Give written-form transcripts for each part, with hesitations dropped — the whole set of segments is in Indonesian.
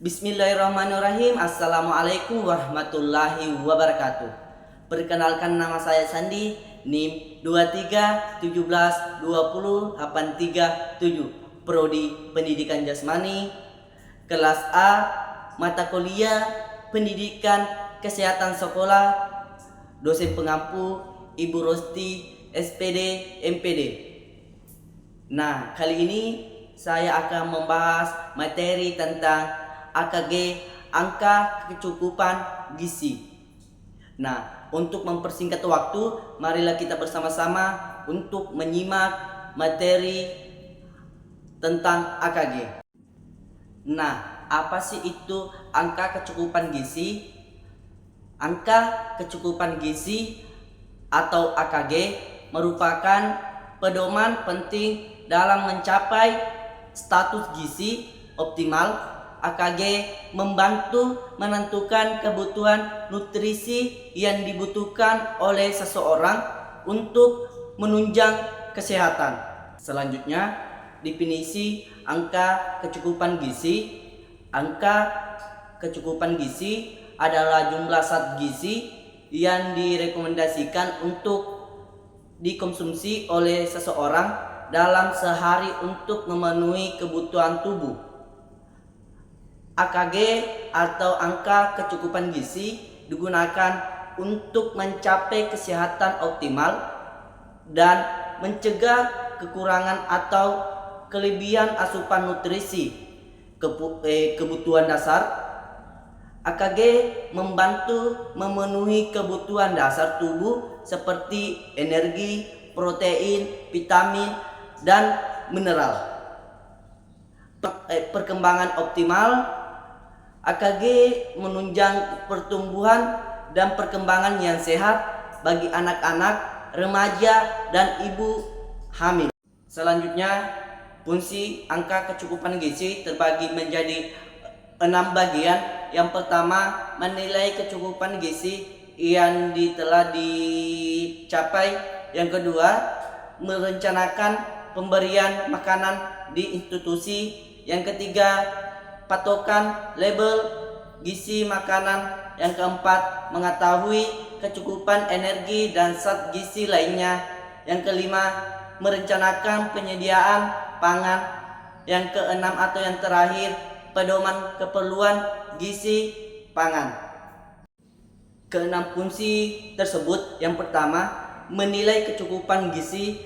Bismillahirrahmanirrahim. Assalamualaikum warahmatullahi wabarakatuh. Perkenalkan, nama saya Sandi, NIM 2317208337, Prodi Pendidikan Jasmani, kelas A, mata kuliah Pendidikan Kesehatan Sekolah, dosen pengampu Ibu Rosti, SPD, MPD. Nah, kali ini saya akan membahas materi tentang AKG, angka kecukupan gizi. Nah, untuk mempersingkat waktu, marilah kita bersama-sama untuk menyimak materi tentang AKG. Nah, apa sih itu angka kecukupan gizi? Angka kecukupan gizi atau AKG merupakan pedoman penting dalam mencapai status gizi optimal. AKG membantu menentukan kebutuhan nutrisi yang dibutuhkan oleh seseorang untuk menunjang kesehatan. Selanjutnya, definisi angka kecukupan gizi. Angka kecukupan gizi adalah jumlah zat gizi yang direkomendasikan untuk dikonsumsi oleh seseorang dalam sehari untuk memenuhi kebutuhan tubuh. AKG atau angka kecukupan gizi digunakan untuk mencapai kesehatan optimal dan mencegah kekurangan atau kelebihan asupan nutrisi. Kebutuhan dasar. AKG membantu memenuhi kebutuhan dasar tubuh seperti energi, protein, vitamin, dan mineral. Perkembangan optimal. AKG menunjang pertumbuhan dan perkembangan yang sehat bagi anak-anak, remaja, dan ibu hamil. Selanjutnya, fungsi angka kecukupan gizi terbagi menjadi 6 bagian. Yang pertama, menilai kecukupan gizi yang telah dicapai. Yang kedua, merencanakan pemberian makanan di institusi. Yang ketiga, patokan label gizi makanan. Yang keempat, mengetahui kecukupan energi dan zat gizi lainnya. Yang kelima, merencanakan penyediaan pangan. Yang keenam atau yang terakhir, pedoman keperluan gizi pangan. Keenam fungsi tersebut, yang pertama, menilai kecukupan gizi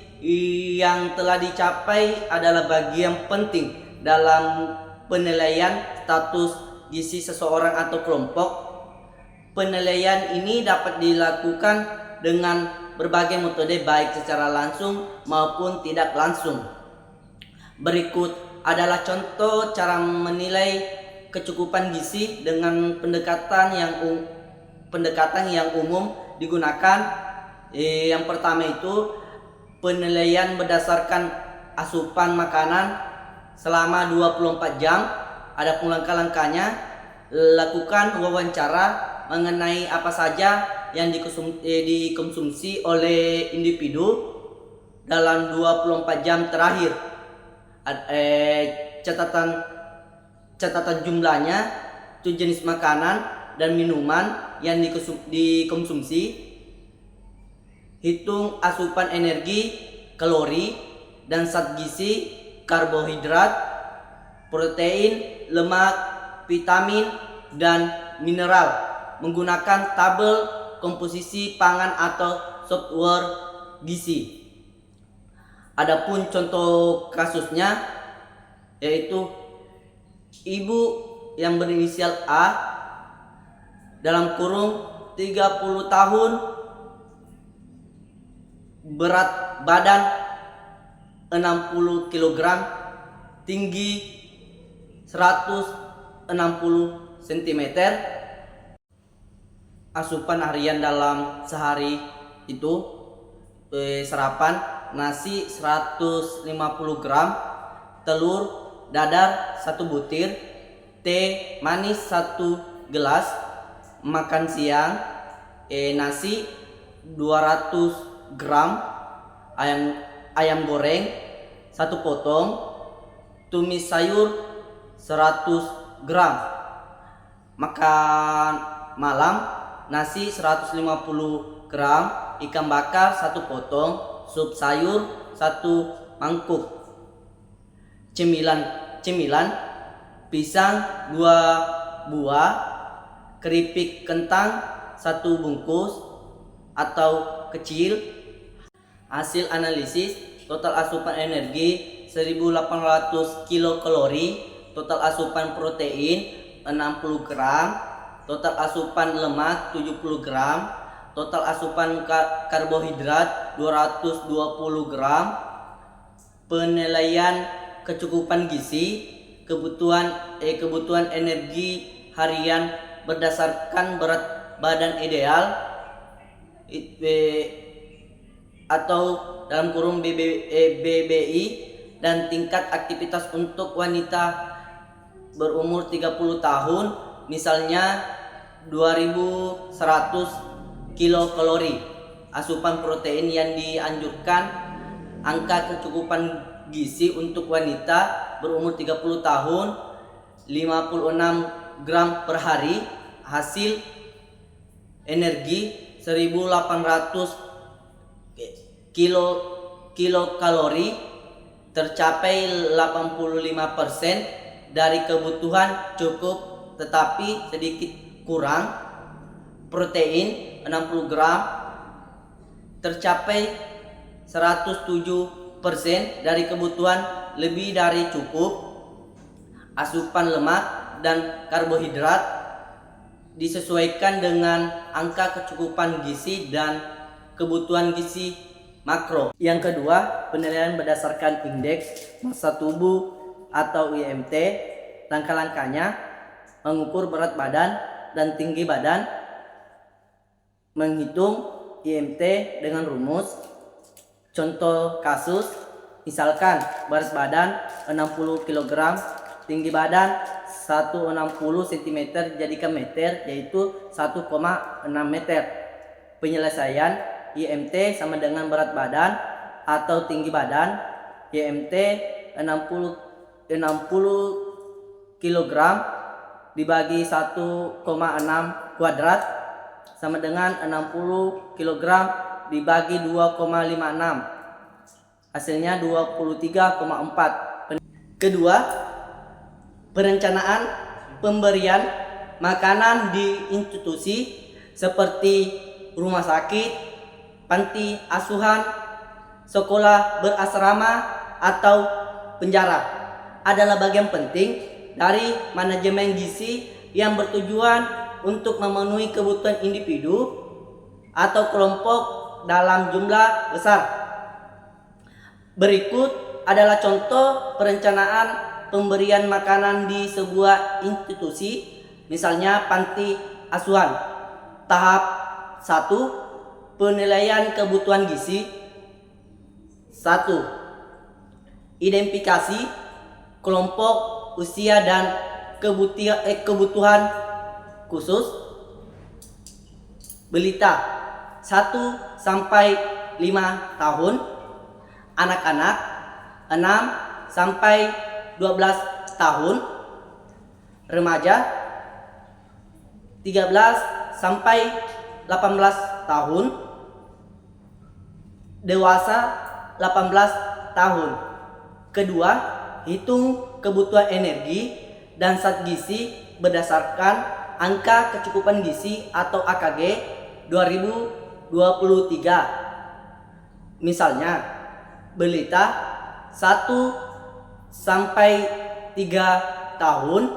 yang telah dicapai adalah bagian penting dalam penilaian status gizi seseorang atau kelompok. Penilaian ini dapat dilakukan dengan berbagai metode, baik secara langsung maupun tidak langsung. Berikut adalah contoh cara menilai kecukupan gizi dengan pendekatan yang umum digunakan. Yang pertama itu penilaian berdasarkan asupan makanan selama 24 jam. Ada pun langkah-langkahnya. Lakukan wawancara mengenai apa saja yang dikonsumsi oleh individu dalam 24 jam terakhir. Catatan jumlahnya, itu jenis makanan dan minuman yang dikonsumsi. Hitung asupan energi, kalori, dan zat gizi, karbohidrat, protein, lemak, vitamin, dan mineral menggunakan tabel komposisi pangan atau software gizi. Adapun contoh kasusnya, yaitu ibu yang berinisial A, dalam kurung 30 tahun, berat badan 60 kg, tinggi 160 cm. Asupan harian dalam sehari itu sarapan nasi 150 gram, telur dadar 1 butir, teh manis 1 gelas. Makan siang nasi 200 gram, ayam goreng 1 potong, tumis sayur 100 gram. Makan malam nasi 150 gram, ikan bakar 1 potong, sup sayur 1 mangkuk. Cemilan pisang 2 buah, keripik kentang 1 bungkus atau kecil. Hasil analisis total asupan energi 1800 kilokalori, total asupan protein 60 gram, total asupan lemak 70 gram, total asupan karbohidrat 220 gram. Penilaian kecukupan gizi, kebutuhan energi harian berdasarkan berat badan ideal atau dalam kurung BBI dan tingkat aktivitas untuk wanita berumur 30 tahun, misalnya 2100 kilokalori. Asupan protein yang dianjurkan, angka kecukupan gizi untuk wanita berumur 30 tahun 56 gram per hari. Hasil energi 1800 kilokalori, tercapai 85% dari kebutuhan cukup tetapi sedikit kurang. Protein 60 gram, tercapai 107% dari kebutuhan, lebih dari cukup. Asupan lemak dan karbohidrat disesuaikan dengan angka kecukupan gizi dan kebutuhan gizi makro. Yang kedua, penilaian berdasarkan indeks massa tubuh atau IMT. Langkah-langkahnya: mengukur berat badan dan tinggi badan, menghitung IMT dengan rumus. Contoh kasus, misalkan berat badan 60 kg, tinggi badan 160 cm jadikan meter, yaitu 1,6 meter. Penyelesaian IMT sama dengan berat badan atau tinggi badan. IMT 60 kg dibagi 1,6 kuadrat sama dengan 60 kg dibagi 2,56, hasilnya 23,4. Kedua, perencanaan pemberian makanan di institusi seperti rumah sakit, panti asuhan, sekolah berasrama, atau penjara adalah bagian penting dari manajemen gizi yang bertujuan untuk memenuhi kebutuhan individu atau kelompok dalam jumlah besar. Berikut adalah contoh perencanaan pemberian makanan di sebuah institusi, misalnya panti asuhan. Tahap 1. Penilaian kebutuhan gizi. 1. Identifikasi kelompok usia dan kebutuhan khusus. Balita 1 sampai 5 tahun, anak-anak 6 sampai 12 tahun, remaja 13 sampai 18 tahun, dewasa 18 tahun. Kedua, hitung kebutuhan energi dan zat gizi berdasarkan angka kecukupan gizi atau AKG 2023. Misalnya, balita 1 sampai 3 tahun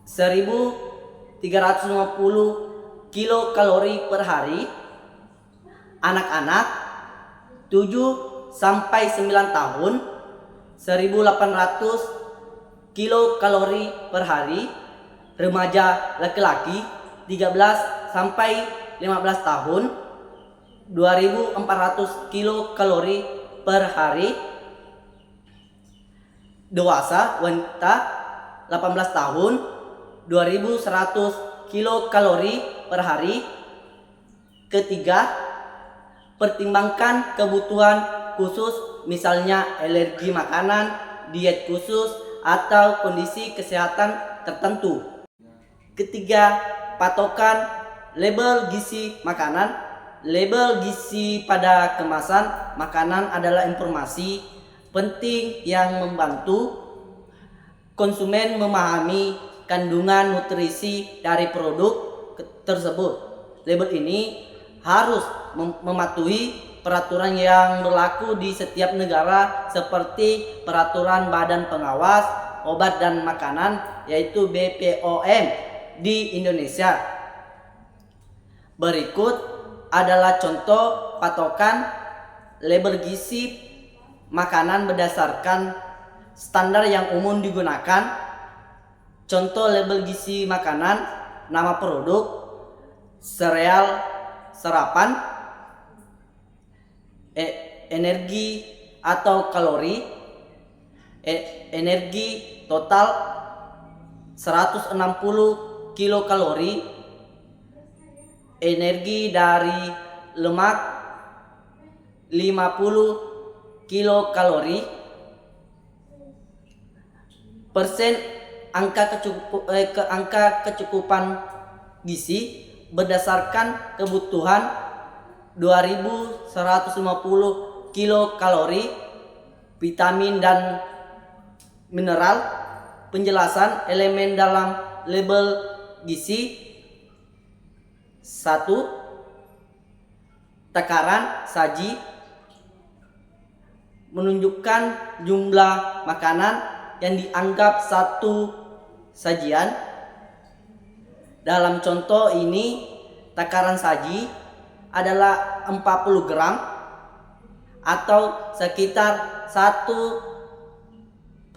1350 kilokalori per hari, anak-anak 7 sampai 9 tahun 1800 kilokalori per hari, remaja laki-laki 13 sampai 15 tahun 2400 kilokalori per hari, dewasa wanita 18 tahun 2100 kilokalori per hari. Ketiga, pertimbangkan kebutuhan khusus, misalnya alergi makanan, diet khusus, atau kondisi kesehatan tertentu. Ketiga, patokan label gizi makanan. Label gizi pada kemasan makanan adalah informasi penting yang membantu konsumen memahami kandungan nutrisi dari produk tersebut. Label ini harus mematuhi peraturan yang berlaku di setiap negara seperti peraturan Badan Pengawas Obat dan Makanan yaitu BPOM di Indonesia. Berikut adalah contoh patokan label gizi makanan berdasarkan standar yang umum digunakan. Contoh label gizi makanan: nama produk, sereal sarapan, energi atau kalori, energi total 160 kilokalori, energi dari lemak 50 kilokalori, persen angka kecukupan gizi berdasarkan kebutuhan 2150 kilokalori, vitamin dan mineral. Penjelasan elemen dalam label gizi: 1. Takaran saji menunjukkan jumlah makanan yang dianggap satu sajian. Dalam contoh ini, takaran saji adalah 40 gram atau sekitar 1/2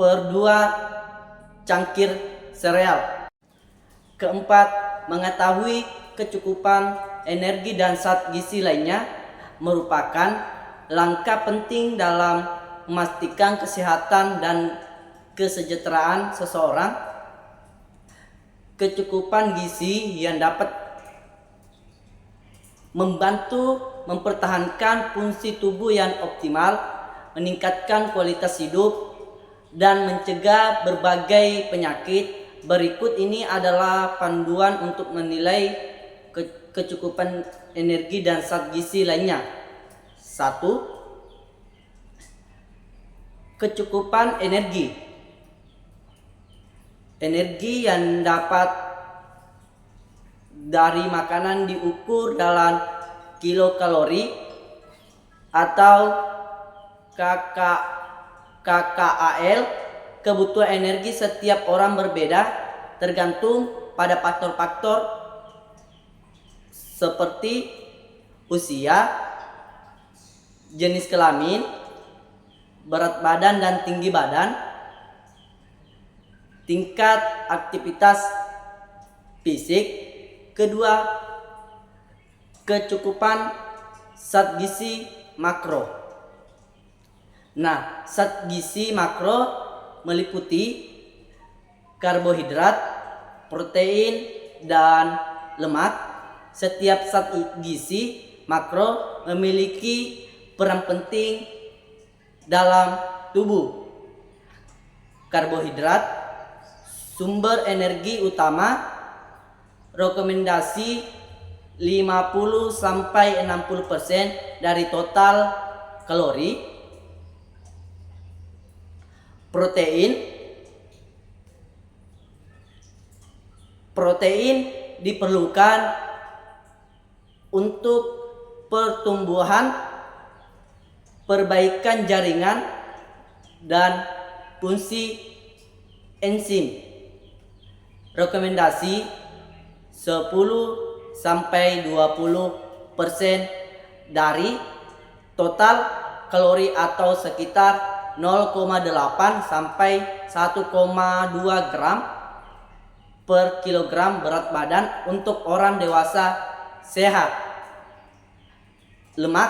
cangkir sereal. Keempat, mengetahui kecukupan energi dan zat gizi lainnya merupakan langkah penting dalam memastikan kesehatan dan kesejahteraan seseorang. Kecukupan gizi yang dapat membantu mempertahankan fungsi tubuh yang optimal, meningkatkan kualitas hidup, dan mencegah berbagai penyakit. Berikut ini adalah panduan untuk menilai kecukupan energi dan zat gizi lainnya. 1. Kecukupan energi. Energi yang dapat dari makanan diukur dalam kilokalori atau KKAL. Kebutuhan energi setiap orang berbeda tergantung pada faktor-faktor seperti usia, jenis kelamin, berat badan dan tinggi badan, tingkat aktivitas fisik. Kedua, kecukupan zat gizi makro. Nah, zat gizi makro meliputi karbohidrat, protein, dan lemak. Setiap zat gizi makro memiliki peran penting dalam tubuh. Karbohidrat, sumber energi utama, rekomendasi 50-60% dari total kalori. Protein diperlukan untuk pertumbuhan, perbaikan jaringan, dan fungsi enzim. Rekomendasi 10-20% dari total kalori atau sekitar 0,8-1,2 gram per kilogram berat badan untuk orang dewasa sehat. Lemak,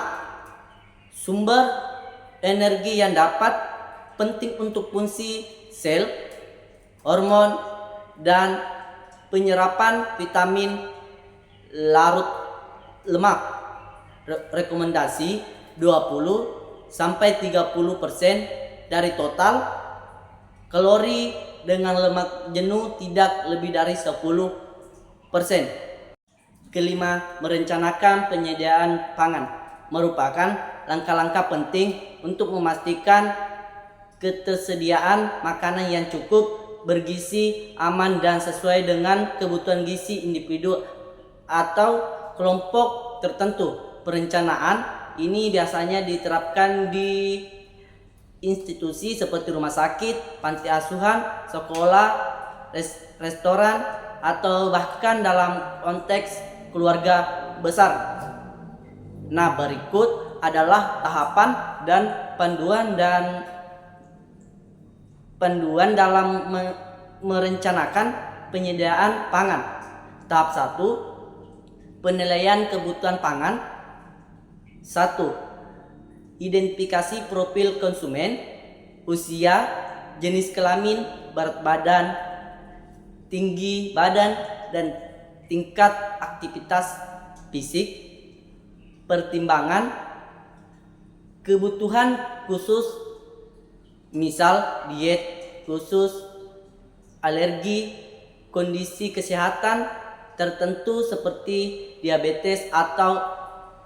sumber energi yang dapat penting untuk fungsi sel, hormon, dan penyerapan vitamin larut lemak. Rekomendasi 20-30% dari total kalori dengan lemak jenuh tidak lebih dari 10%. Kelima, merencanakan penyediaan pangan merupakan langkah-langkah penting untuk memastikan ketersediaan makanan yang cukup, bergizi, aman, dan sesuai dengan kebutuhan gizi individu atau kelompok tertentu. Perencanaan ini biasanya diterapkan di institusi seperti rumah sakit, panti asuhan, sekolah, restoran, atau bahkan dalam konteks keluarga besar. Nah, berikut adalah tahapan dan panduan dalam merencanakan penyediaan pangan. Tahap 1, penilaian kebutuhan pangan. 1. Identifikasi profil konsumen, usia, jenis kelamin, berat badan, tinggi badan, dan tingkat aktivitas fisik. Pertimbangan kebutuhan khusus, misal diet khusus, alergi, kondisi kesehatan tertentu seperti diabetes atau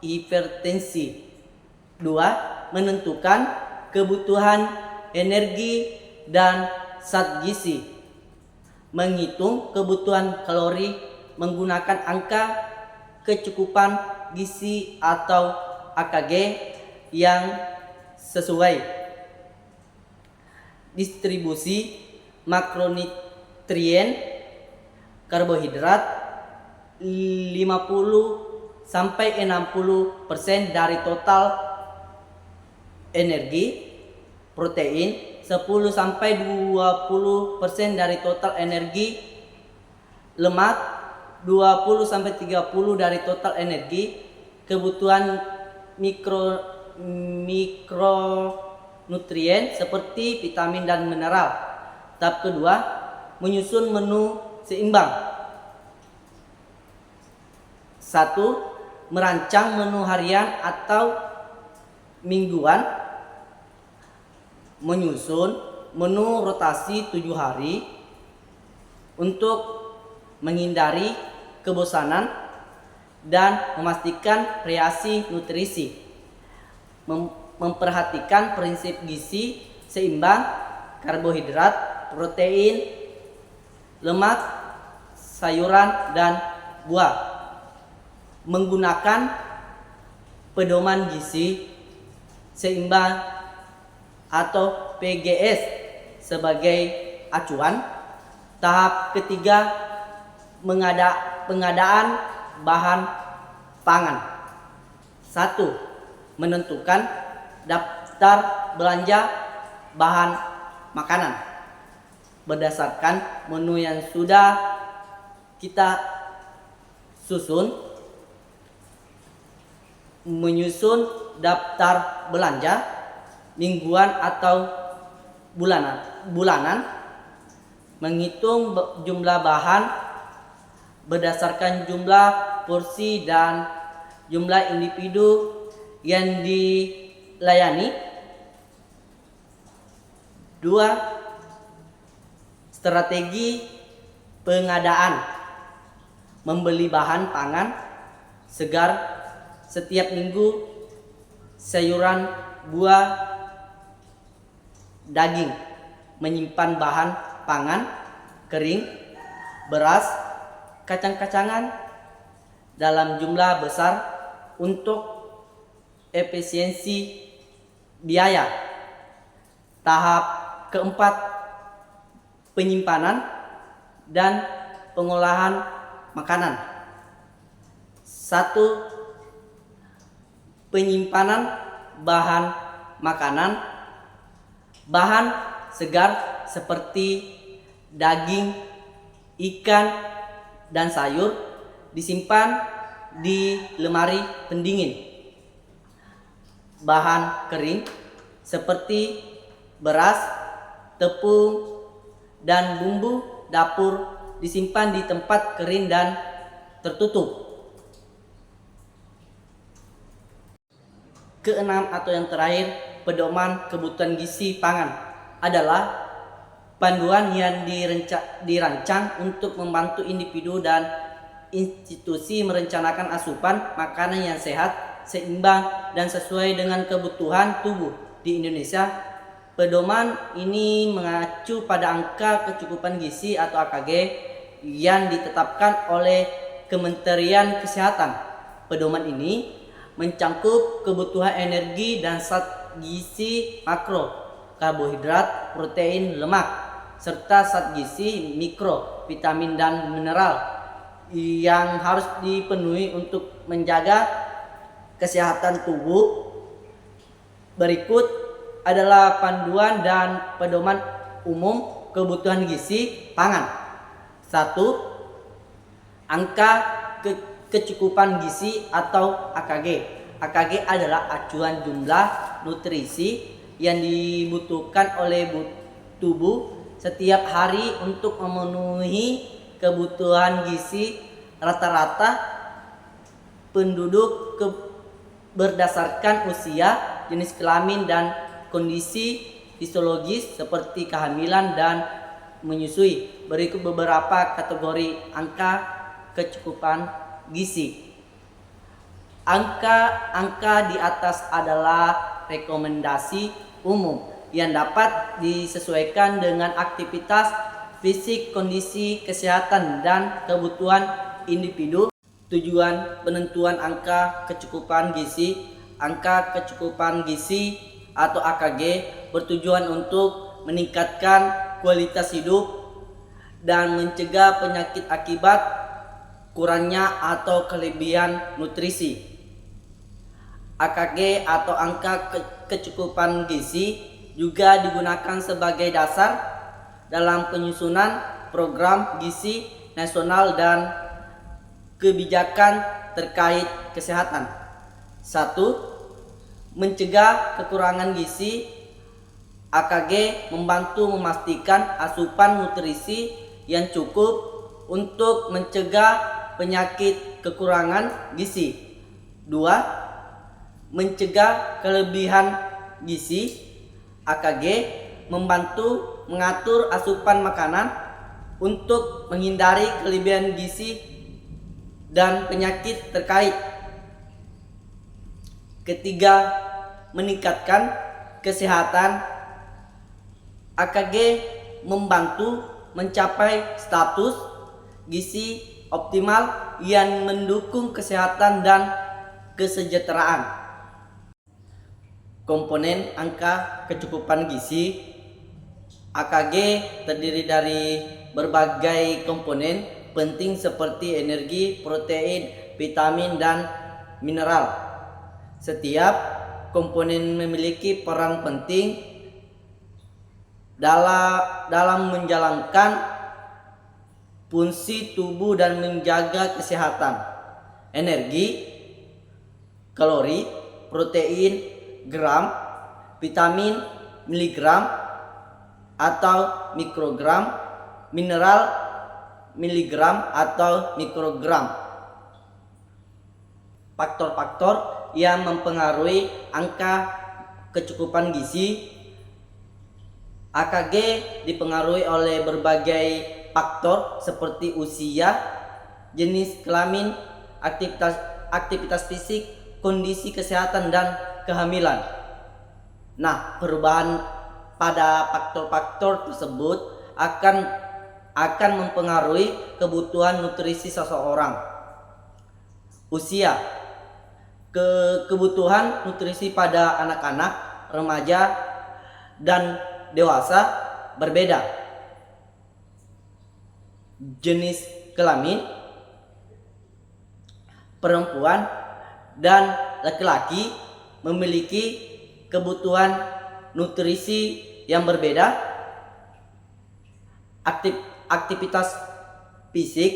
hipertensi. 2. Menentukan kebutuhan energi dan zat gizi. Menghitung kebutuhan kalori menggunakan angka kecukupan gizi atau AKG yang sesuai. Distribusi makronutrien, karbohidrat 50-60% dari total energi, protein 10-20% dari total energi, lemak 20-30% dari total energi, kebutuhan mikronutrien seperti vitamin dan mineral. Tahap kedua, menyusun menu seimbang. 1. Merancang menu harian atau mingguan. Menyusun menu rotasi 7 hari untuk menghindari kebosanan dan memastikan variasi nutrisi. Memperhatikan prinsip gizi seimbang, karbohidrat, protein, lemak, sayuran, dan buah. Menggunakan pedoman gizi seimbang atau PGS sebagai acuan. Tahap ketiga, pengadaan bahan pangan. 1. Menentukan daftar belanja bahan makanan berdasarkan menu yang sudah kita susun. Menyusun daftar belanja mingguan atau bulanan. Menghitung jumlah bahan berdasarkan jumlah porsi dan jumlah individu yang dilayani. 2. Strategi pengadaan. Membeli bahan pangan segar setiap minggu, sayuran, buah, daging. Menyimpan bahan pangan kering, beras, kacang-kacangan dalam jumlah besar untuk efisiensi biaya. Tahap keempat, penyimpanan dan pengolahan makanan. 1. Penyimpanan bahan makanan. Bahan segar seperti daging, ikan, dan sayur disimpan di lemari pendingin. Bahan kering seperti beras, tepung, dan bumbu dapur disimpan di tempat kering dan tertutup. Keenam atau yang terakhir, pedoman kebutuhan gizi pangan adalah panduan yang dirancang untuk membantu individu dan institusi merencanakan asupan makanan yang sehat, seimbang, dan sesuai dengan kebutuhan tubuh di Indonesia. Pedoman ini mengacu pada angka kecukupan gizi atau AKG yang ditetapkan oleh Kementerian Kesehatan. Pedoman ini mencangkup kebutuhan energi dan zat gizi makro, karbohidrat, protein, lemak, serta zat gizi mikro, vitamin dan mineral yang harus dipenuhi untuk menjaga kesehatan tubuh. Berikut adalah panduan dan pedoman umum kebutuhan gizi pangan. 1. Angka kecukupan gizi atau AKG. AKG adalah acuan jumlah nutrisi yang dibutuhkan oleh tubuh setiap hari untuk memenuhi kebutuhan gizi rata-rata penduduk berdasarkan usia, jenis kelamin, dan kondisi fisiologis seperti kehamilan dan menyusui. Berikut beberapa kategori angka kecukupan gizi. Angka di atas adalah rekomendasi umum yang dapat disesuaikan dengan aktivitas fisik, kondisi kesehatan, dan kebutuhan individu. Tujuan penentuan angka kecukupan gizi. Angka kecukupan gizi atau AKG bertujuan untuk meningkatkan kualitas hidup dan mencegah penyakit akibat kurangnya atau kelebihan nutrisi. AKG atau angka kecukupan gizi juga digunakan sebagai dasar dalam penyusunan program gizi nasional dan kebijakan terkait kesehatan. 1. Mencegah kekurangan gizi. AKG membantu memastikan asupan nutrisi yang cukup untuk mencegah penyakit kekurangan gizi. 2. Mencegah kelebihan gizi. AKG membantu mengatur asupan makanan untuk menghindari kelebihan gizi dan penyakit terkait. Ketiga, meningkatkan kesehatan. AKG membantu mencapai status gizi optimal yang mendukung kesehatan dan kesejahteraan. Komponen angka kecukupan gizi. AKG terdiri dari berbagai komponen penting seperti energi, protein, vitamin, dan mineral. Setiap komponen memiliki peran penting dalam menjalankan fungsi tubuh dan menjaga kesehatan. Energi, kalori, protein, gram, vitamin, miligram atau mikrogram, mineral, miligram atau mikrogram. Faktor-faktor yang mempengaruhi angka kecukupan gizi. AKG dipengaruhi oleh berbagai faktor seperti usia, jenis kelamin, aktivitas fisik, kondisi kesehatan, dan kehamilan. Nah, perubahan pada faktor-faktor tersebut akan mempengaruhi kebutuhan nutrisi seseorang. Usia, kebutuhan nutrisi pada anak-anak, remaja, dan dewasa berbeda. Jenis kelamin, perempuan dan laki-laki memiliki kebutuhan nutrisi yang berbeda. Aktivitas fisik,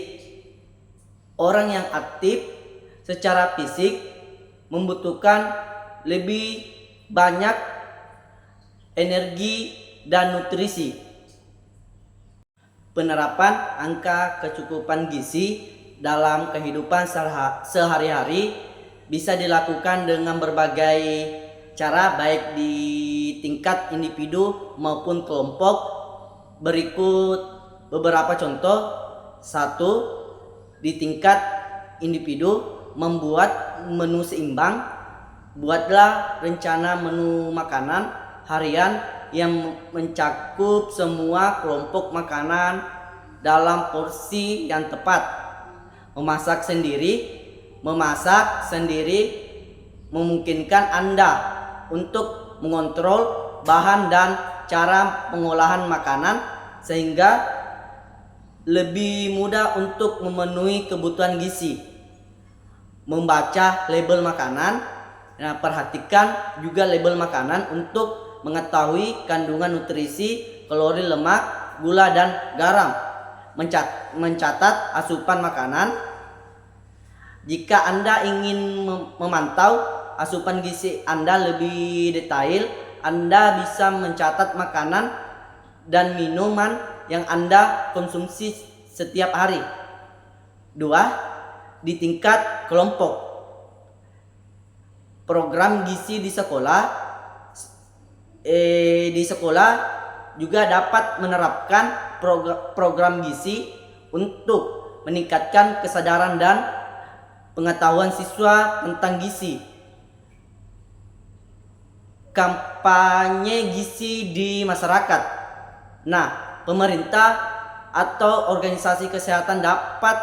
orang yang aktif secara fisik membutuhkan lebih banyak energi dan nutrisi. Penerapan angka kecukupan gizi dalam kehidupan sehari-hari bisa dilakukan dengan berbagai cara, baik di tingkat individu maupun kelompok. Berikut beberapa contoh. 1. di tingkat individu membuat menu seimbang. Buatlah rencana menu makanan harian yang mencakup semua kelompok makanan dalam porsi yang tepat. Memasak sendiri memungkinkan Anda untuk mengontrol bahan dan cara pengolahan makanan sehingga lebih mudah untuk memenuhi kebutuhan gizi. Membaca label makanan. Nah, perhatikan juga label makanan untuk mengetahui kandungan nutrisi, kalori, lemak, gula, dan garam. Mencatat asupan makanan. Jika Anda ingin memantau asupan gizi Anda lebih detail, Anda bisa mencatat makanan dan minuman yang Anda konsumsi setiap hari. 2. Di tingkat kelompok. Program gizi di sekolah juga dapat menerapkan program gizi untuk meningkatkan kesadaran dan pengetahuan siswa tentang gizi. Kampanye gizi di masyarakat. Nah, pemerintah atau organisasi kesehatan dapat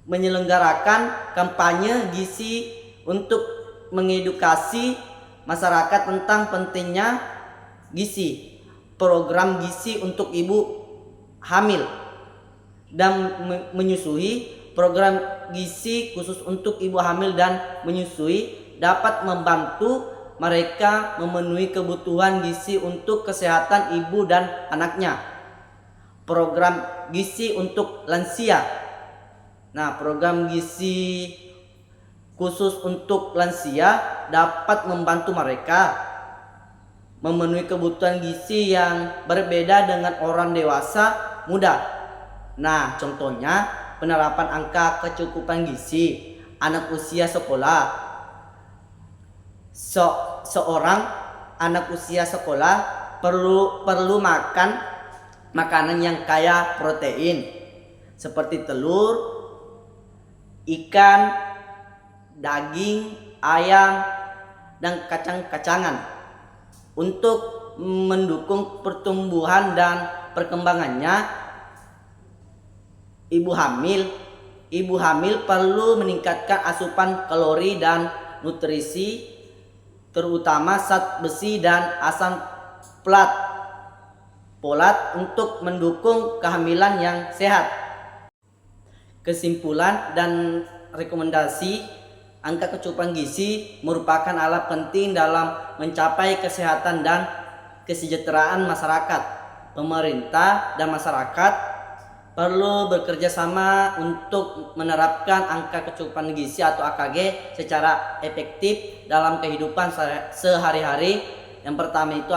menyelenggarakan kampanye gizi untuk mengedukasi masyarakat tentang pentingnya gizi. Program gizi untuk ibu hamil dan menyusui. Program gizi khusus untuk ibu hamil dan menyusui dapat membantu mereka memenuhi kebutuhan gizi untuk kesehatan ibu dan anaknya. Program gizi untuk lansia. Nah, program gizi khusus untuk lansia dapat membantu mereka memenuhi kebutuhan gizi yang berbeda dengan orang dewasa muda. Nah, contohnya penerapan angka kecukupan gizi anak usia sekolah. Seorang anak usia sekolah perlu makan makanan yang kaya protein seperti telur, ikan, daging, ayam, dan kacang-kacangan untuk mendukung pertumbuhan dan perkembangannya. Ibu hamil perlu meningkatkan asupan kalori dan nutrisi, terutama zat besi dan asam folat untuk mendukung kehamilan yang sehat. Kesimpulan dan rekomendasi. Angka kecukupan gizi merupakan alat penting dalam mencapai kesehatan dan kesejahteraan masyarakat. Pemerintah dan masyarakat perlu bekerja sama untuk menerapkan angka kecukupan gizi atau AKG secara efektif dalam kehidupan sehari-hari. Yang pertama itu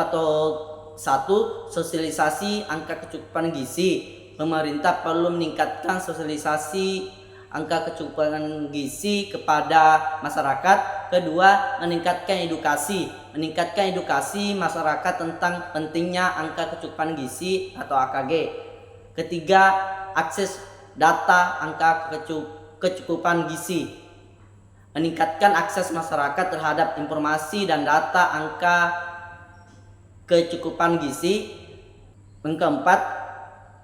sosialisasi angka kecukupan gizi. Pemerintah perlu meningkatkan sosialisasi angka kecukupan gizi kepada masyarakat. Kedua, meningkatkan edukasi masyarakat tentang pentingnya angka kecukupan gizi atau AKG. Ketiga, akses data angka kecukupan gizi. Meningkatkan akses masyarakat terhadap informasi dan data angka kecukupan gizi. Yang keempat,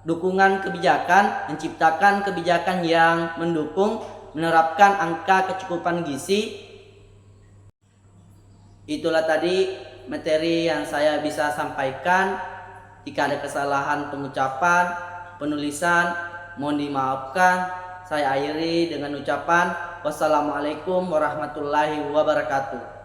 dukungan kebijakan, menciptakan kebijakan yang mendukung menerapkan angka kecukupan gizi. Itulah tadi materi yang saya bisa sampaikan. Jika ada kesalahan pengucapan, penulisan, mohon dimaafkan. Saya akhiri dengan ucapan wassalamualaikum warahmatullahi wabarakatuh.